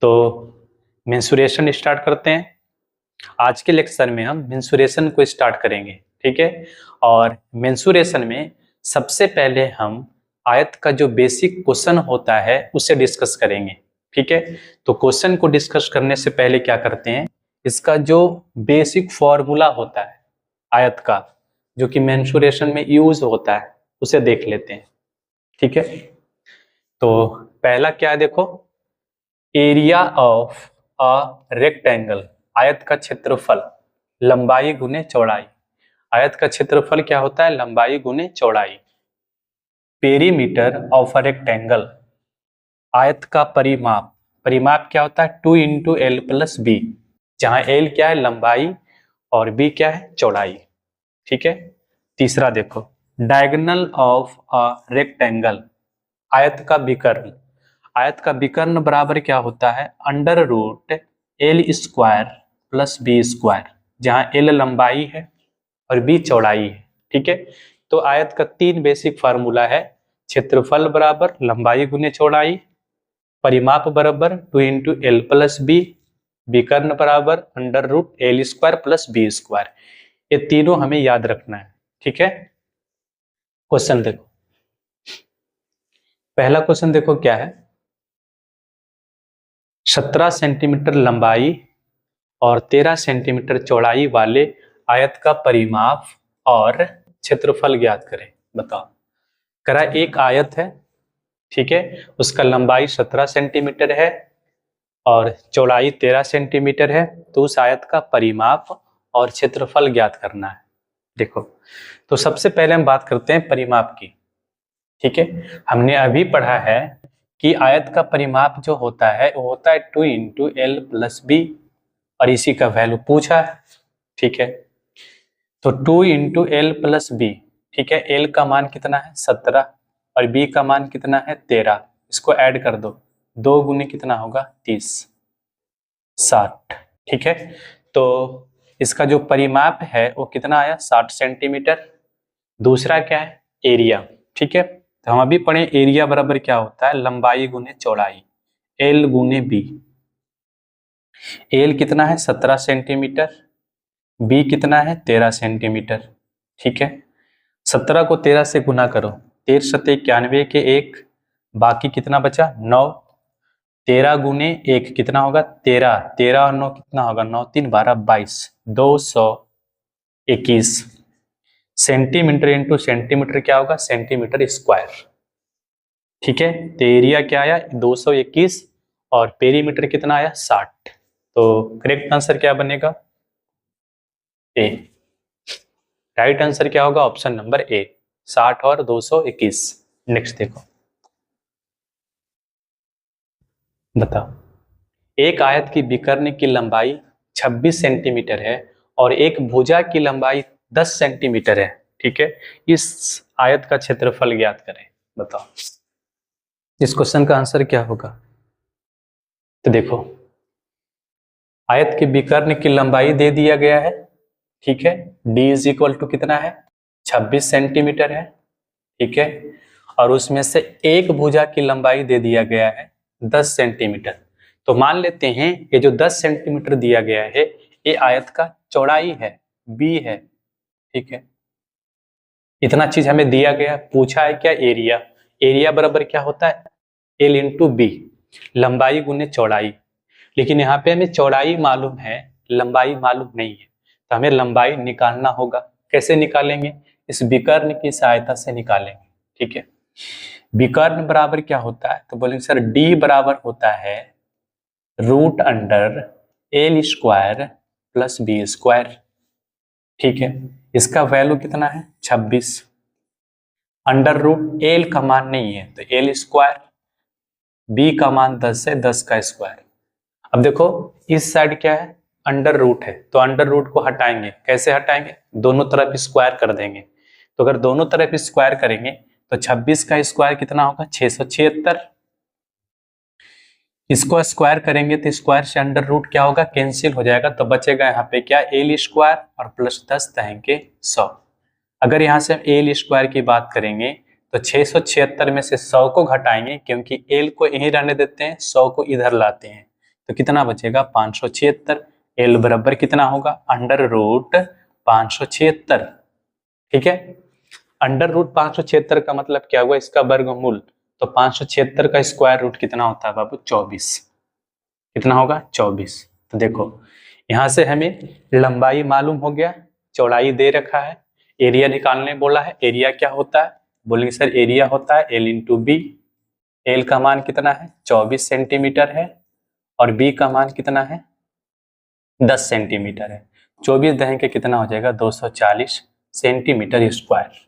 तो mensuration start करते हैं। आज के लेक्चर में हम मेंसुरेशन को स्टार्ट करेंगे, ठीक है। और मेंसुरेशन में सबसे पहले हम आयत का जो बेसिक क्वेश्चन होता है उसे डिस्कस करेंगे, ठीक है। तो क्वेश्चन को डिस्कस करने से पहले क्या करते हैं, इसका जो बेसिक फॉर्मूला होता है आयत का, जो कि मेंसुरेशन में यूज होता है, उसे देख लेते हैं, ठीक है। तो पहला क्या है, देखो, एरिया ऑफ अ रेक्टेंगल, आयत का क्षेत्रफल, लंबाई गुने चौड़ाई। आयत का क्षेत्रफल क्या होता है, लंबाई गुने चौड़ाई। पेरीमीटर ऑफ अ रेक्टेंगल, आयत का परिमाप, परिमाप क्या होता है, 2 इंटू एल प्लस बी, जहां एल क्या है, लंबाई, और बी क्या है, चौड़ाई, ठीक है। तीसरा देखो, डायगोनल ऑफ अ रेक्टेंगल, आयत का विकर्ण। आयत का विकर्ण बराबर क्या होता है, under root L square plus B square, जहां एल लंबाई है और बी चौड़ाई है, ठीक है। तो आयत का 3 बेसिक फार्मूला है, क्षेत्रफल बराबर लंबाई गुने चौड़ाई, परिमाप बराबर 2 इंटू एल प्लस बी, विकर्ण बराबर under root L square plus B square. ये तीनों हमें याद रखना है, ठीक है। क्वेश्चन देखो, पहला क्वेश्चन देखो क्या है, 17 सेंटीमीटर लंबाई और 13 सेंटीमीटर चौड़ाई वाले आयत का परिमाप और क्षेत्रफल ज्ञात करें। बताओ, करा एक आयत है, ठीक है, उसका लंबाई 17 सेंटीमीटर है और चौड़ाई 13 सेंटीमीटर है, तो उस आयत का परिमाप और क्षेत्रफल ज्ञात करना है। देखो, तो सबसे पहले हम बात करते हैं परिमाप की, ठीक है। हमने अभी पढ़ा है कि आयत का परिमाप जो होता है वो होता है 2 इंटू एल प्लस बी, और इसी का वैल्यू पूछा है, ठीक है। तो 2 इंटू एल प्लस बी, ठीक है, एल का मान कितना है 17 और बी का मान कितना है 13, इसको ऐड कर दो, 2 गुने कितना होगा 30, 60, ठीक है। तो इसका जो परिमाप है वो कितना आया, 60 सेंटीमीटर। दूसरा क्या है, एरिया, ठीक है। तो हम अभी पढ़े एरिया बराबर क्या होता है, लंबाई गुने चौड़ाई, एल गुने बी। एल कितना है 17 सेंटीमीटर, बी कितना है 13 सेंटीमीटर, ठीक है। 17 को 13 से गुना करो, 13 सत्ते 91 के 1, बाकी कितना बचा 9, 13 गुने 1 कितना होगा 13, 13 और 9 कितना होगा 9 3 12 22, 221 सेंटीमीटर इंटू सेंटीमीटर क्या होगा, सेंटीमीटर स्क्वायर, ठीक है। तो एरिया क्या आया 221 और पेरीमीटर कितना आया 60। तो करेक्ट आंसर क्या बनेगा, ए। राइट आंसर क्या होगा, ऑप्शन नंबर ए, 60 और 221। नेक्स्ट देखो, बताओ, एक आयत की विकर्ण की लंबाई 26 सेंटीमीटर है और एक भुजा की लंबाई 10 सेंटीमीटर है, ठीक है। इस आयत का क्षेत्रफल ज्ञात करें। बताओ, इस क्वेश्चन का आंसर क्या होगा। तो देखो, आयत की विकर्ण की लंबाई दे दिया गया है, ठीक है, d इज इक्वल टू कितना है 26 सेंटीमीटर है, ठीक है। और उसमें से एक भुजा की लंबाई दे दिया गया है 10 सेंटीमीटर। तो मान लेते हैं ये जो 10 सेंटीमीटर दिया गया है ये आयत का चौड़ाई है, b है, ठीक है। इतना चीज हमें दिया गया, पूछा है क्या, एरिया। एरिया बराबर क्या होता है, एल इंटू बी, लंबाई गुने चौड़ाई। लेकिन यहाँ पे हमें चौड़ाई मालूम है, लंबाई मालूम नहीं है, तो हमें लंबाई निकालना होगा। कैसे निकालेंगे, इस विकर्ण की सहायता से निकालेंगे, ठीक है। विकर्ण बराबर क्या होता है, तो बोलेंगे सर डी बराबर होता है root under L square plus B square, ठीक है। इसका वैल्यू कितना है 26, अंडर रूट एल का मान नहीं है तो एल स्क्वायर, बी का मान 10 है, 10 का स्क्वायर। अब देखो इस साइड क्या है, अंडर रूट है, तो अंडर रूट को हटाएंगे, कैसे हटाएंगे, दोनों तरफ स्क्वायर कर देंगे। तो अगर दोनों तरफ स्क्वायर करेंगे तो 26 का स्क्वायर कितना होगा 676, इसको स्क्वायर करेंगे तो स्क्वायर से अंडर रूट क्या होगा, कैंसिल हो जाएगा, तो बचेगा यहाँ पे क्या, एल स्क्वायर और प्लस 10 तहेंगे 100। अगर यहाँ से एल स्क्वायर की बात करेंगे तो 676 में से 100 को घटाएंगे, क्योंकि एल को यहीं रहने देते हैं, 100 को इधर लाते हैं, तो कितना बचेगा 576। एल बराबर कितना होगा अंडर रूट 576। ठीक है, अंडर रूट 576 का मतलब क्या हुआ, इसका वर्गमूल। तो 576 का स्क्वायर रूट कितना होता है बाबू 24। कितना होगा 24। तो देखो यहां से हमें लंबाई मालूम हो गया, चौड़ाई दे रखा है, एरिया निकालने बोला है। एरिया क्या होता है, बोलेंगे सर एरिया होता है एल इंटू बी। एल का मान कितना है 24 सेंटीमीटर है और बी का मान कितना है 10 सेंटीमीटर है। 24 दहें के कितना हो जाएगा 240 सेंटीमीटर स्क्वायर।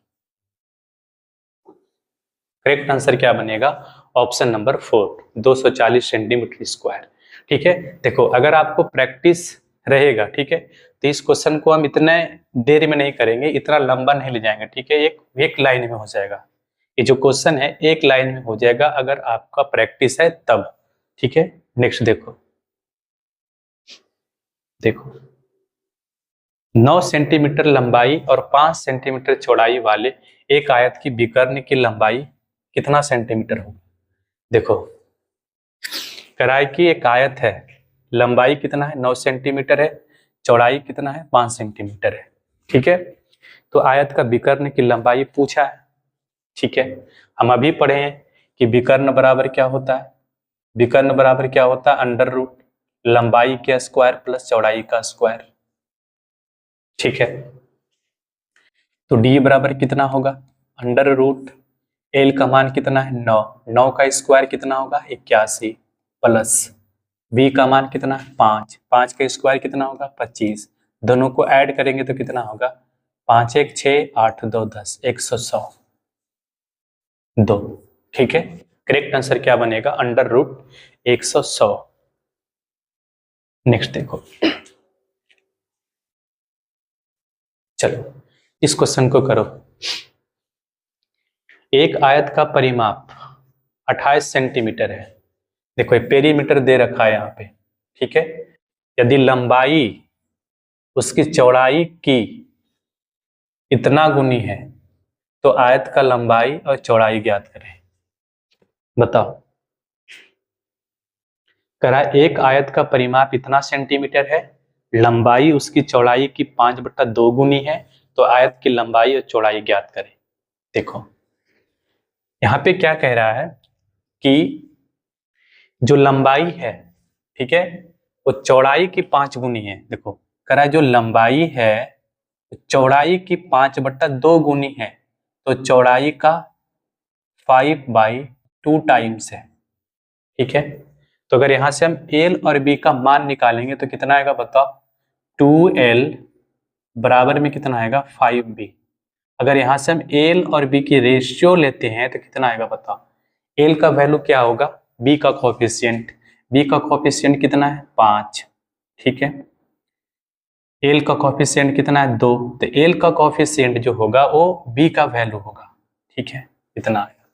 करेक्ट आंसर क्या बनेगा ऑप्शन नंबर 4 240 सेंटीमीटर स्क्वायर। ठीक है, देखो अगर आपको प्रैक्टिस रहेगा, ठीक है, तो इस क्वेश्चन को हम इतने देर में नहीं करेंगे, इतना लंबा नहीं ले जाएंगे। ठीक है, एक लाइन में हो जाएगा। ये जो क्वेश्चन है एक लाइन में हो जाएगा अगर आपका प्रैक्टिस है तब। ठीक है, नेक्स्ट देखो, देखो 9 सेंटीमीटर लंबाई और 5 सेंटीमीटर चौड़ाई वाले एक आयत की विकर्ण की लंबाई कितना सेंटीमीटर होगी। देखो कराई की एक आयत है, लंबाई कितना है 9 सेंटीमीटर है, चौड़ाई कितना है 5 सेंटीमीटर है। ठीक है, तो आयत का विकर्ण की लंबाई पूछा है। ठीक है, हम अभी पढ़े हैं कि विकर्ण बराबर क्या होता है, विकर्ण बराबर क्या होता है अंडर रूट लंबाई का स्क्वायर प्लस चौड़ाई का स्क्वायर। ठीक है, तो डी बराबर कितना होगा अंडर रूट एल का मान कितना है 9, 9 का स्क्वायर कितना होगा 81 प्लस बी का मान कितना है 5, 5 का स्क्वायर कितना होगा 25। दोनों को ऐड करेंगे तो कितना होगा 5 1 6 8 2 10 100 2। ठीक है, करेक्ट आंसर क्या बनेगा अंडर रूट 100। नेक्स्ट देखो, चलो इस क्वेश्चन को करो। एक आयत का परिमाप 28 सेंटीमीटर है। देखो ये पेरीमीटर दे रखा है यहाँ पे। ठीक है, यदि लंबाई उसकी चौड़ाई की इतना गुनी है तो आयत का लंबाई और चौड़ाई ज्ञात करें। बताओ, करा एक आयत का परिमाप इतना सेंटीमीटर है, लंबाई उसकी चौड़ाई की 5/2 गुनी है, तो आयत की लंबाई और चौड़ाई ज्ञात करें। देखो यहाँ पे क्या कह रहा है कि जो लंबाई है, ठीक है, वो चौड़ाई की 5 गुनी है। देखो करा जो लंबाई है चौड़ाई की 5/2 गुनी है, तो चौड़ाई का 5/2 टाइम्स है। ठीक है, तो अगर यहां से हम एल और बी का मान निकालेंगे तो कितना आएगा बताओ 2l बराबर में कितना आएगा 5b। अगर यहां से हम एल और बी की रेशियो लेते हैं तो कितना आएगा बताओ, एल का वैल्यू क्या होगा बी का कोफिशिएंट, बी का कोफिशिएंट कितना है 5। ठीक है, एल का कोफिशिएंट कितना है 2, तो एल का कोफिशिएंट जो होगा वो बी का वैल्यू होगा। ठीक है, इतना आएगा।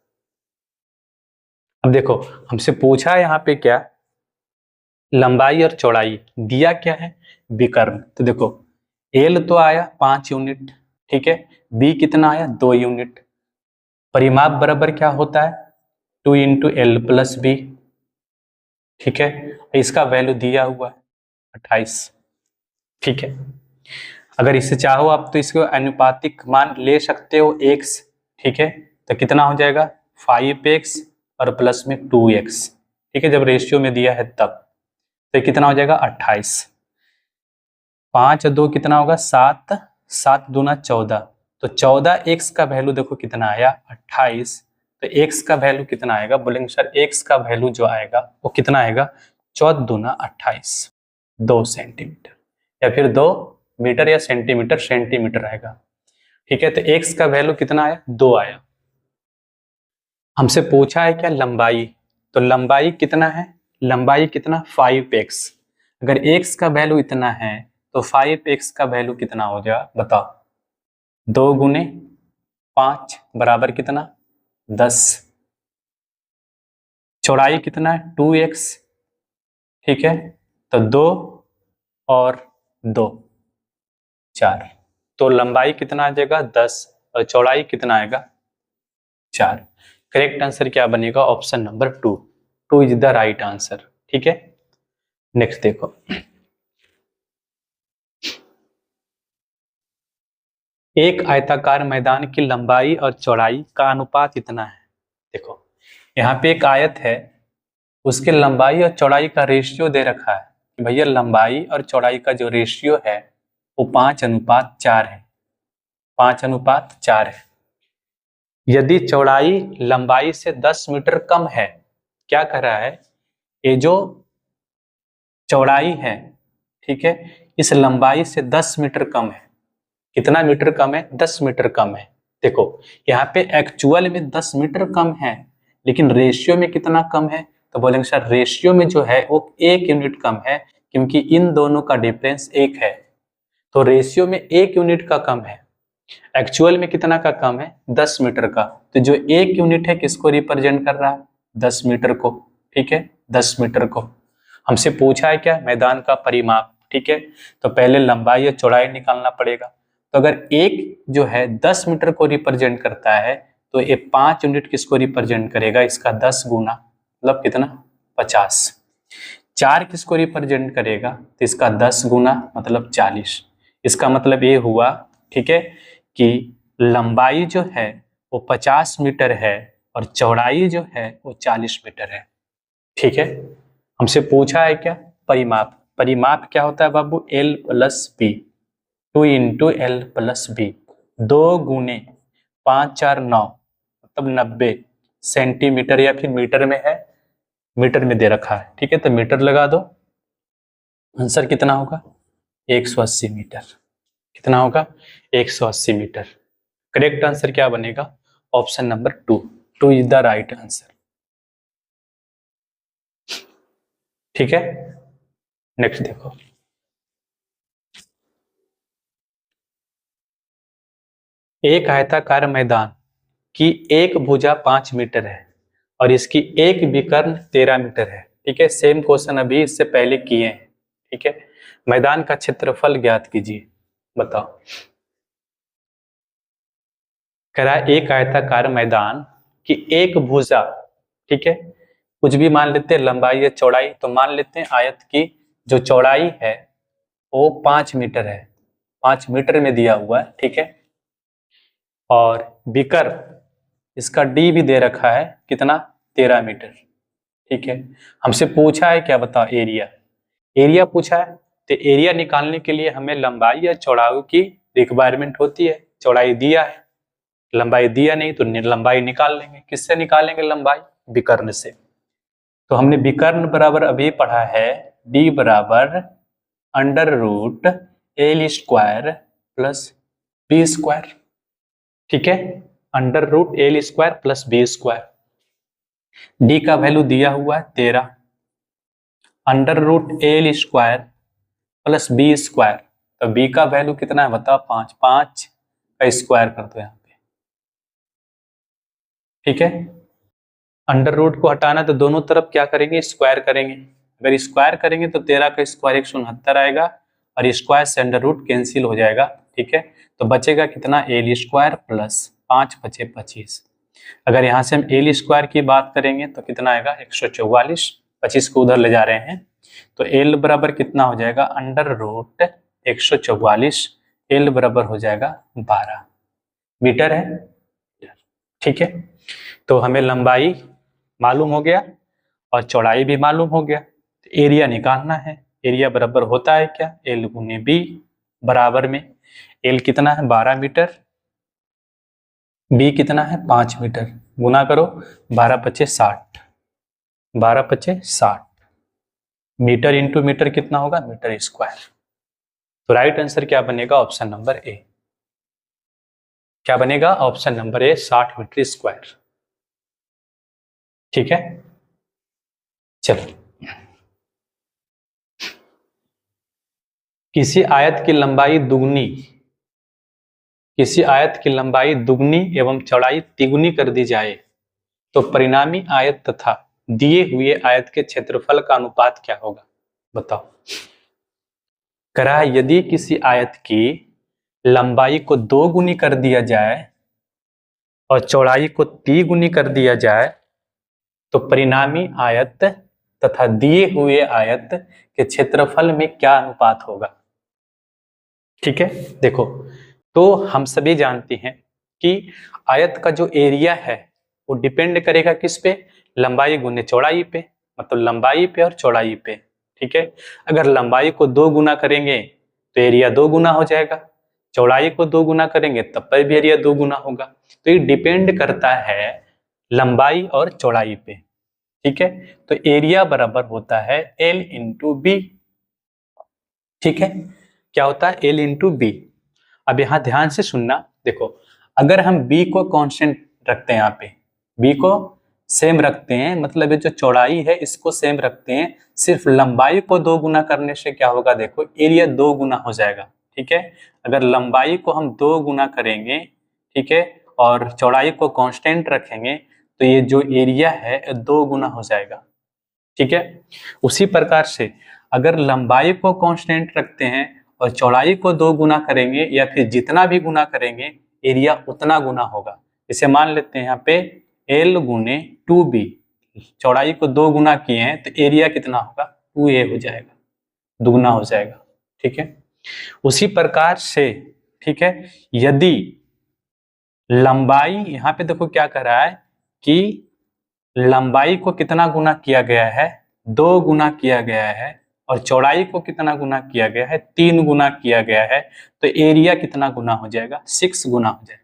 अब देखो हमसे पूछा है यहाँ पे क्या लंबाई और चौड़ाई, दिया क्या है विकर्ण। तो देखो एल तो आया 5 यूनिट, ठीक है, बी कितना आया 2 यूनिट। परिमाप बराबर क्या होता है 2 इंटू एल प्लस बी। ठीक है, इसका वैल्यू दिया हुआ है 28। ठीक है, अगर इससे चाहो आप तो इसको अनुपातिक मान ले सकते हो x। ठीक है, तो कितना हो जाएगा 5x और प्लस में 2x। ठीक है, जब रेशियो में दिया है तब तो कितना हो जाएगा 28। 5 और 2 कितना होगा 7, 7 दूना 14, तो 14x का वैल्यू देखो कितना आया 28। तो x का वैल्यू कितना आएगा, बोलेंगे सर x का वैल्यू जो आएगा वो कितना आएगा 14 दूना 28, 2 सेंटीमीटर या फिर 2 मीटर या सेंटीमीटर, सेंटीमीटर आएगा। ठीक है, तो x का वैल्यू कितना आया 2 आया। हमसे पूछा है क्या लंबाई, तो लंबाई कितना है, लंबाई कितना 5x। अगर x का वैल्यू इतना है तो 5x का वैल्यू कितना हो जाएगा बताओ 2 गुने 5 बराबर कितना 10। चौड़ाई कितना है 2x। ठीक है, तो 2 और 2 4, तो लंबाई कितना आ जाएगा 10 और चौड़ाई कितना आएगा 4। करेक्ट आंसर क्या बनेगा option number 2, 2 is the right answer. ठीक है, नेक्स्ट देखो, एक आयताकार मैदान की लंबाई और चौड़ाई का अनुपात इतना है। देखो यहाँ पे एक आयत है, उसके लंबाई और चौड़ाई का रेशियो दे रखा है कि भैया लंबाई और चौड़ाई का जो रेशियो है वो 5:4 है, 5:4 है। यदि चौड़ाई लंबाई से 10 मीटर कम है, क्या कह रहा है, ये जो चौड़ाई है, ठीक है, इस लंबाई से 10 मीटर कम है। कितना मीटर कम है? 10 मीटर कम है। देखो यहाँ पे एक्चुअल में 10 मीटर कम है, लेकिन रेशियो में कितना कम है? तो बोलेंगे सर रेशियो में जो है वो 1 यूनिट कम है, क्योंकि इन दोनों का डिफरेंस 1 है, तो रेशियो में 1 यूनिट का कम है। एक्चुअल में कितना का कम है? 10 मीटर का। तो जो 1 यूनिट है किसको रिप्रेजेंट कर रहा है? 10 मीटर को। ठीक है, 10 मीटर को। हमसे पूछा है क्या? मैदान का परिमाप। ठीक है, तो पहले लंबाई और चौड़ाई निकालना पड़ेगा। तो अगर एक जो है 10 मीटर को रिप्रेजेंट करता है, तो ये 5 यूनिट किसको रिप्रेजेंट करेगा? इसका 10 गुना, मतलब कितना? 50। 4 किसको रिप्रेजेंट करेगा? तो इसका 10 गुना मतलब 40। इसका मतलब ये हुआ, ठीक है, कि लंबाई जो है वो 50 मीटर है और चौड़ाई जो है वो 40 मीटर है। ठीक है, हमसे पूछा है क्या? परिमाप। परिमाप क्या होता है बाबू? L + B, 2 × L + B, 2 गुने 5 4 9 मतलब 90 सेंटीमीटर, या फिर मीटर में है, मीटर में दे रखा है। ठीक है, तो मीटर लगा दो। आंसर कितना होगा? 180 मीटर। कितना होगा? 180 मीटर। करेक्ट आंसर क्या बनेगा? Option number 2, 2 is the right answer. ठीक है, नेक्स्ट देखो, एक आयताकार मैदान की एक भुजा 5 मीटर है और इसकी एक विकर्ण 13 मीटर है। ठीक है, सेम क्वेश्चन अभी इससे पहले किए हैं। ठीक है, मैदान का क्षेत्रफल ज्ञात कीजिए। बताओ, कह रहा है एक आयताकार मैदान की एक भुजा, ठीक है, कुछ भी मान लेते हैं, लंबाई या चौड़ाई, तो मान लेते हैं आयत की जो चौड़ाई है वो 5 मीटर है, 5 मीटर में दिया हुआ है। ठीक है, और विकर इसका डी भी दे रखा है, कितना? 13 मीटर। ठीक है, हमसे पूछा है क्या? बताओ, एरिया। एरिया पूछा है, तो एरिया निकालने के लिए हमें लंबाई या चौड़ाई की रिक्वायरमेंट होती है। चौड़ाई दिया है, लंबाई दिया नहीं, तो लंबाई निकाल लेंगे। किससे निकालेंगे लंबाई? विकर्ण से। तो हमने विकर्ण बराबर अभी पढ़ा है, डी बराबर √L² + B²। ठीक है, √L² + B²। डी का वैल्यू दिया हुआ है 13, √L² + B², तो बी का वैल्यू कितना है बताओ? 5, 5 का स्क्वायर कर दो यहाँ पे। ठीक है, अंडर रूट को हटाना तो दोनों तरफ क्या करेंगे? स्क्वायर करेंगे। अगर स्क्वायर करेंगे तो 13 का स्क्वायर 169 आएगा, और स्क्वायर से अंडर रूट कैंसिल हो जाएगा। ठीक है, तो बचेगा कितना? L² + 5 बचे 25। अगर यहाँ से हम L² की बात करेंगे तो कितना आएगा? 144। 25 को उधर ले जा रहे हैं, तो L बराबर कितना हो जाएगा? √144, L बराबर हो जाएगा 12 मीटर है। ठीक है, तो हमें लंबाई मालूम हो गया और चौड़ाई भी मालूम हो गया, तो एरिया निकालना है। एरिया बराबर होता है क्या? L × B बराबर में L कितना है? 12 मीटर, B कितना है? 5 मीटर, गुना करो 12 × 5 = 60, 12 × 5 = 60 मीटर इंटू मीटर कितना होगा? Metre square. तो राइट आंसर क्या बनेगा? Option number A. क्या बनेगा? Option number A, 60 metre square. ठीक है, चलो, किसी आयत की लंबाई दुगनी एवं चौड़ाई तिगुनी कर दी जाए तो परिणामी आयत तथा दिए हुए आयत के क्षेत्रफल का अनुपात क्या होगा? बताओ, कह रहा है यदि किसी आयत की लंबाई को 2 गुनी कर दिया जाए और चौड़ाई को 3 गुनी कर दिया जाए तो परिणामी आयत तथा दिए हुए आयत के क्षेत्रफल में क्या अनुपात होगा। ठीक है, देखो तो हम सभी जानते हैं कि आयत का जो एरिया है वो डिपेंड करेगा किस पे, लंबाई गुने चौड़ाई पे, मतलब लंबाई पे और चौड़ाई पे। ठीक है, अगर लंबाई को 2 गुना करेंगे तो एरिया 2 गुना हो जाएगा, चौड़ाई को 2 गुना करेंगे तब पर भी एरिया 2 गुना होगा। तो ये डिपेंड करता है लंबाई और चौड़ाई पे। ठीक है, तो एरिया बराबर होता है L इंटू बी। ठीक है, क्या होता है, L इंटू बी। अब यहां ध्यान से सुनना, देखो अगर हम b को कांस्टेंट रखते हैं, यहाँ पे b को सेम रखते हैं, मतलब ये जो चौड़ाई है इसको सेम रखते हैं, सिर्फ लंबाई को 2 गुना करने से क्या होगा, देखो एरिया 2 गुना हो जाएगा। ठीक है, अगर लंबाई को हम 2 गुना करेंगे, ठीक है, और चौड़ाई को कांस्टेंट रखेंगे तो ये जो एरिया है 2 गुना हो जाएगा। ठीक है, उसी प्रकार से अगर लंबाई को कांस्टेंट रखते हैं और चौड़ाई को 2 गुना करेंगे या फिर जितना भी गुना करेंगे एरिया उतना गुना होगा। इसे मान लेते हैं यहाँ पे L गुने 2B, चौड़ाई को 2 गुना किए हैं तो एरिया कितना होगा, 2A हो जाएगा, दुगना हो जाएगा। ठीक है, उसी प्रकार से ठीक है, यदि लंबाई, यहाँ पे देखो क्या कह रहा है कि लंबाई को कितना गुना किया गया है, 2 गुना किया गया है, और चौड़ाई को कितना गुना किया गया है, 3 गुना किया गया है, तो एरिया कितना गुना हो जाएगा, 6 गुना हो जाएगा।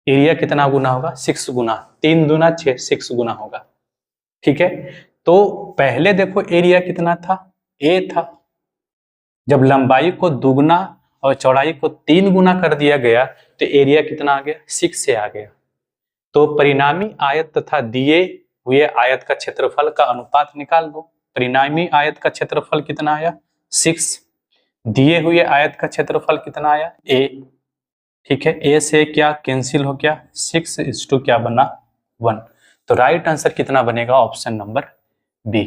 एरिया कितना गुना होगा, 6 गुना, 3 दूना 6, 6 गुना होगा। ठीक है, तो पहले देखो एरिया कितना था, A था, जब लंबाई को दुगना और चौड़ाई को 3 गुना कर दिया गया तो एरिया कितना आ गया, 6 से आ गया। तो परिणामी आयत तथा दिए हुए आयत का क्षेत्रफल का अनुपात निकाल दो। परिणामी आयत का क्षेत्रफल कितना आया, 6, दिए हुए आयत का क्षेत्रफल कितना आया, A। ठीक है, A से क्या कैंसिल हो गया, 6:2 क्या बना, 1। तो राइट आंसर कितना बनेगा, option number B.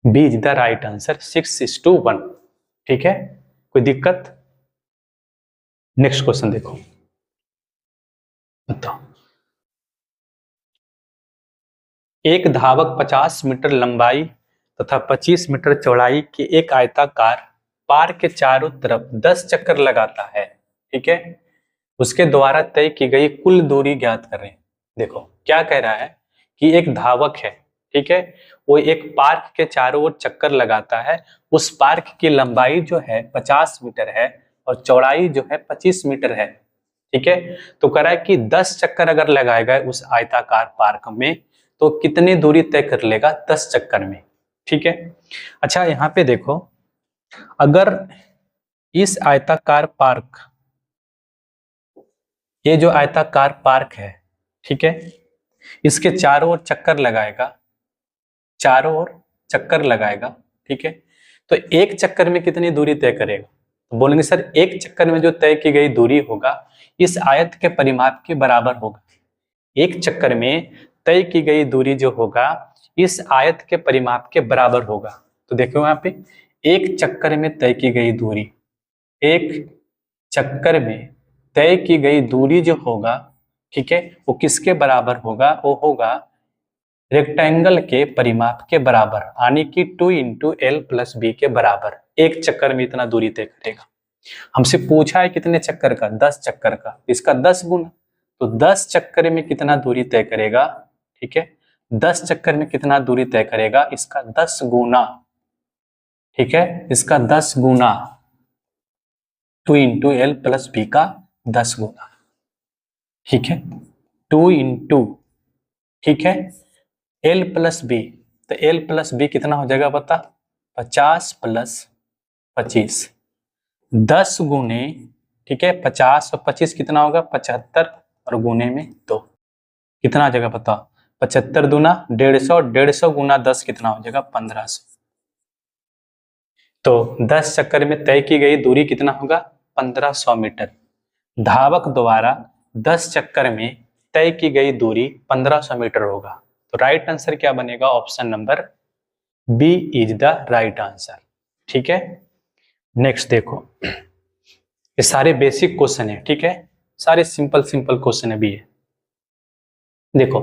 B is the right answer, 6:1। ठीक है, कोई दिक्कत। नेक्स्ट क्वेश्चन देखो, बताओ। एक धावक 50 मीटर लंबाई तथा 25 मीटर चौड़ाई की एक आयताकार पार्क के चारों तरफ 10 चक्कर लगाता है। ठीक है, उसके द्वारा तय की गई कुल दूरी ज्ञात करें। देखो क्या कह रहा है कि एक धावक है, ठीक है, वो एक पार्क के चारों ओर चक्कर लगाता है। उस पार्क की लंबाई जो है 50 मीटर है और चौड़ाई जो है 25 मीटर है। ठीक है, तो कह रहा है कि 10 चक्कर अगर लगाएगा उस आयताकार पार्क में तो कितनी दूरी तय कर लेगा 10 चक्कर में। ठीक है, अच्छा यहाँ पे देखो, अगर इस आयताकार पार्क, ये जो आयताकार पार्क है, ठीक है, इसके चारों ओर चक्कर लगाएगा, चारों ओर चक्कर लगाएगा। ठीक है, तो एक चक्कर में कितनी दूरी तय करेगा, तो बोलेंगे सर एक चक्कर में जो तय की गई दूरी होगा इस आयत के परिमाप के बराबर होगा। एक चक्कर में तय की गई दूरी जो होगा इस आयत के परिमाप के बराबर होगा। तो देखो यहाँ पे एक चक्कर में तय की गई दूरी, एक चक्कर में तय की गई दूरी जो होगा, ठीक है, वो किसके बराबर होगा, वो होगा रेक्टेंगल के परिमाप के बराबर, यानी कि 2 × L + B के बराबर। एक चक्कर में इतना दूरी तय करेगा। हमसे पूछा है कितने चक्कर का, 10 चक्कर का, इसका 10 गुना, तो 10 चक्कर में कितना दूरी तय करेगा। ठीक है, 10 चक्कर में कितना दूरी तय करेगा, इसका 10 गुना। ठीक है, इसका 10 गुना, 2 × L + B का 10 गुना। ठीक है, 2 × ठीक है L + B, तो L + B कितना हो जाएगा पता, 50 + 25, 10 गुने, ठीक है, 50 और 25 कितना होगा 75, और गुने में 2 कितना आ जाएगा पता, 75 दूना 150, 150 गुना 10 कितना हो जाएगा 1500। तो 10 चक्कर में तय की गई दूरी कितना होगा 1500 मीटर। धावक द्वारा 10 चक्कर में तय की गई दूरी 1500 मीटर होगा। तो राइट आंसर क्या बनेगा, option number B is the right answer. ठीक है, नेक्स्ट देखो, ये सारे बेसिक क्वेश्चन है, ठीक है, सारे सिंपल क्वेश्चन है भी है। देखो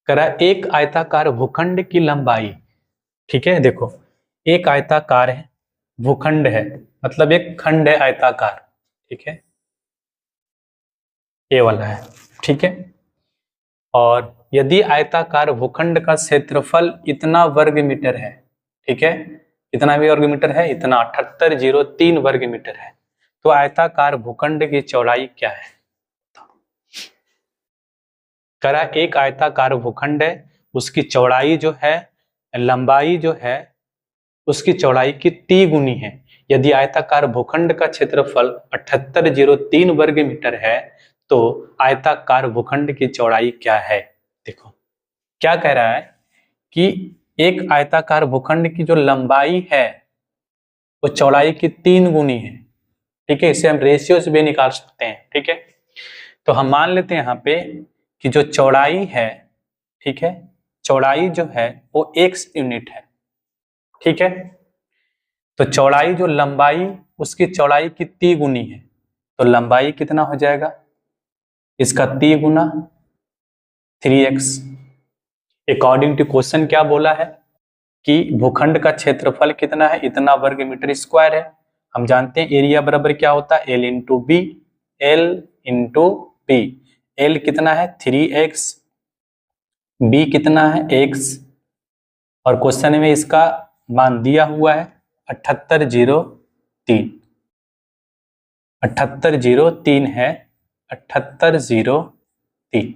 करा एक आयताकार भूखंड की लंबाई, ठीक है, देखो एक आयताकार है, भूखंड है, मतलब एक खंड है आयताकार, ठीक है, ये वाला है, ठीक है। और यदि आयताकार भूखंड का क्षेत्रफल इतना वर्ग मीटर है, ठीक है, इतना भी वर्ग मीटर है, इतना 7803 वर्ग मीटर है, तो आयताकार भूखंड की चौड़ाई क्या है? करा एक आयताकार भूखंड है, उसकी चौड़ाई जो है, लंबाई जो है उसकी चौड़ाई की 3 गुनी है। यदि आयताकार भूखंड का क्षेत्रफल 7803 वर्ग मीटर है तो आयताकार भूखंड की चौड़ाई क्या है? देखो क्या कह रहा है कि एक आयताकार भूखंड की जो लंबाई है वो चौड़ाई की 3 गुनी है, ठीक है, इसे हम रेशियो से भी निकाल सकते हैं, ठीक है। तो हम मान लेते हैं यहाँ पे कि जो चौड़ाई है, ठीक है, चौड़ाई जो है वो x यूनिट है, ठीक है। तो चौड़ाई जो लंबाई उसकी चौड़ाई की 3 गुनी है, तो लंबाई कितना हो जाएगा? इसका 3 गुना 3x। अकॉर्डिंग टू क्वेश्चन क्या बोला है कि भूखंड का क्षेत्रफल कितना है? इतना वर्ग मीटर स्क्वायर है। हम जानते हैं एरिया बराबर क्या होता है? L into B, L into B. L कितना है? 3x, b कितना है? x, और क्वेश्चन में इसका मान दिया हुआ है 7803, 7803 है, 7803,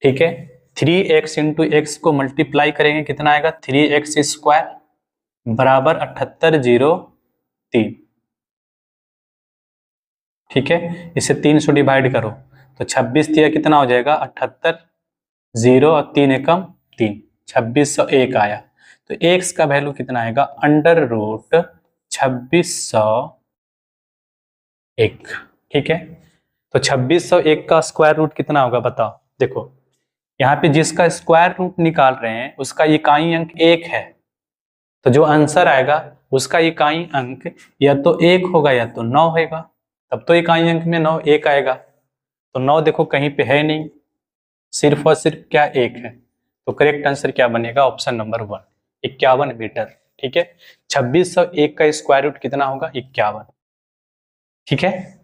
ठीक है। 3x इंटू एक्स को मल्टीप्लाई करेंगे कितना आएगा? 3x स्क्वायर बराबर 7803, ठीक है। इसे 3 से डिवाइड करो तो 26 दिया कितना हो जाएगा? 78, 0 और 3 एकम 3, 2601 आया। तो x का वैल्यू कितना आएगा? अंडर रूट 2601, ठीक है। तो 2601 का स्क्वायर रूट कितना होगा बताओ? देखो यहाँ पे जिसका स्क्वायर रूट निकाल रहे हैं उसका इकाई अंक 1 है, तो जो आंसर आएगा उसका इकाई अंक या तो 1 होगा या तो 9 होगा, तब तो इकाई अंक में 9 1 आएगा। तो 9 देखो कहीं पे है नहीं, सिर्फ और सिर्फ क्या 1 है। तो करेक्ट आंसर क्या बनेगा? ऑप्शन नंबर 1, 51 मीटर, ठीक है। 2601 का स्क्वायर रूट कितना होगा? 51, ठीक है।